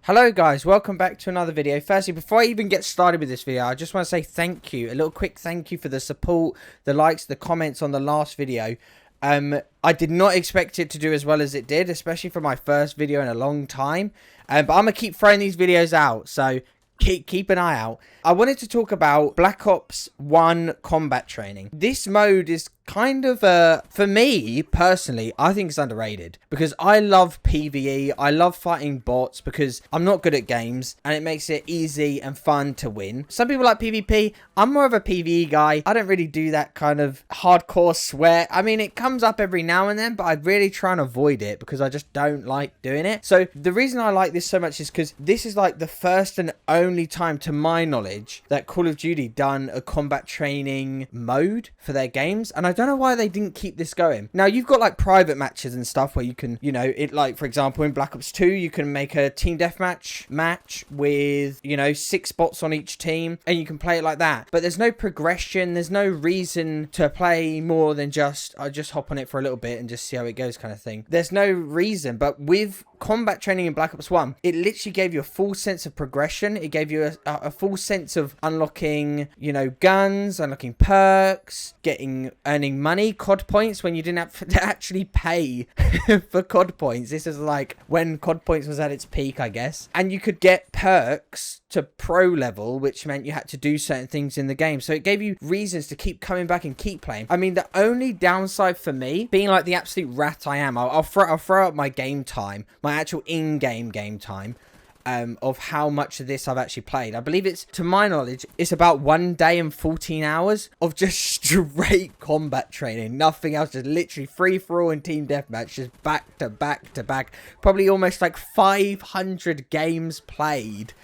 Hello guys, welcome back to another video. Firstly, before I even get started with this video, I just want to say thank you. A little quick thank you for the support, the likes, the comments on the last video. I did not expect it to do as well as it did, especially for my first video in a long time. But I'm going to keep throwing these videos out, so keep an eye out. I wanted to talk about Black Ops 1 combat training. This mode is kind of for me personally, I think it's underrated because I love PvE. I love fighting bots because I'm not good at games and it makes it easy and fun to win. Some people like PvP. I'm more of a PvE guy. I don't really do that kind of hardcore sweat. I mean, it comes up every now and then, but I really try and avoid it because I just don't like doing it. So the reason I like this so much is because this is like the first and only time, to my knowledge, that Call of Duty done a combat training mode for their games, and I don't know why they didn't keep this going. Now you've got like private matches and stuff where you can, you know, it, like for example in Black Ops 2 you can make a team deathmatch match with, you know, 6 bots on each team and you can play it like that, but there's no progression, there's no reason to play more than just I just hop on it for a little bit and just see how it goes kind of thing. There's no reason. But with combat training in Black Ops 1, it literally gave you a full sense of progression. It gave you a full sense of unlocking, you know, guns, unlocking perks, earning money, COD points, when you didn't have to actually pay for COD points. This is like when COD points was at its peak, I guess. And you could get perks to pro level, which meant you had to do certain things in the game. So it gave you reasons to keep coming back and keep playing. I mean, the only downside for me, being like the absolute rat I am, I'll throw up my game time, my actual in-game game time, of how much of this I've actually played. I believe it's, to my knowledge, it's about 1 day and 14 hours of just straight combat training. Nothing else, just literally free-for-all and team deathmatch, just back to back to back. Probably almost like 500 games played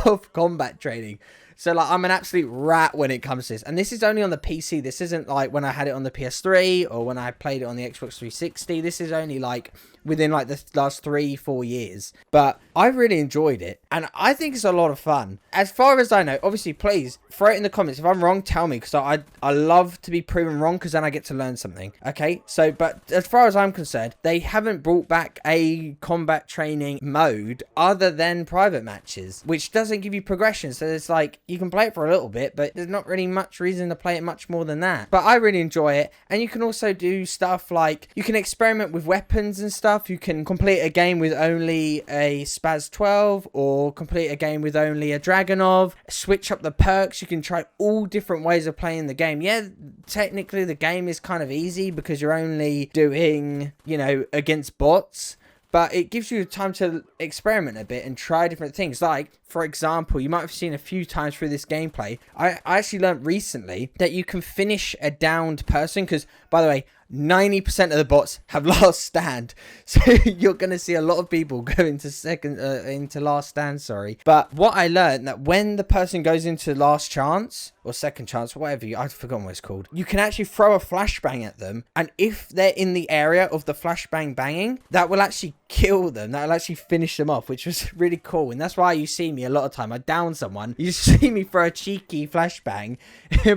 of combat training. So like I'm an absolute rat when it comes to this. And this is only on the PC. This isn't like when I had it on the PS3 or when I played it on the Xbox 360. This is only like within like the last 3-4 years. But I really enjoyed it. And I think it's a lot of fun. As far as I know, obviously, please throw it in the comments. If I'm wrong, tell me. Because I love to be proven wrong because then I get to learn something. Okay? So, but as far as I'm concerned, they haven't brought back a combat training mode other than private matches, which doesn't give you progression. So it's like, you can play it for a little bit, but there's not really much reason to play it much more than that. But I really enjoy it. And you can also do stuff like, you can experiment with weapons and stuff. You can complete a game with only a Spaz 12 or complete a game with only a Dragonov. Switch up the perks. You can try all different ways of playing the game. Yeah, technically the game is kind of easy because you're only doing, you know, against bots. But it gives you time to experiment a bit and try different things. Like, for example, you might have seen a few times through this gameplay, I actually learned recently that you can finish a downed person. Because, by the way, 90% of the bots have last stand. So you're going to see a lot of people go into last stand, sorry. But what I learned, that when the person goes into last chance or second chance, whatever, I've forgotten what it's called, you can actually throw a flashbang at them. And if they're in the area of the flashbang banging, that will actually kill them. That will actually finish them off, which was really cool. And that's why you see me a lot of time. I down someone, you see me throw a cheeky flashbang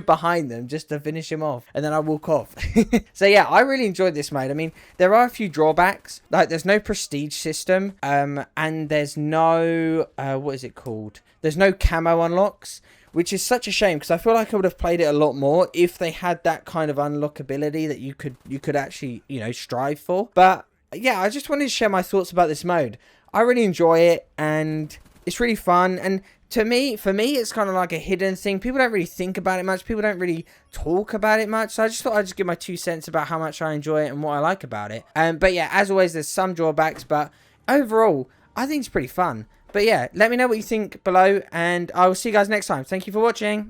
behind them just to finish him off. And then I walk off. So yeah, I really enjoyed this mode. I mean, there are a few drawbacks. Like, there's no prestige system. And there's no, what is it called? There's no camo unlocks, which is such a shame because I feel like I would have played it a lot more if they had that kind of unlockability that you could actually, you know, strive for. But yeah, I just wanted to share my thoughts about this mode. I really enjoy it and it's really fun. And for me, it's kind of like a hidden thing. People don't really think about it much. People don't really talk about it much. So I just thought I'd just give my 2 cents about how much I enjoy it and what I like about it. But yeah, as always, there's some drawbacks, but overall, I think it's pretty fun. But yeah, let me know what you think below and I will see you guys next time. Thank you for watching.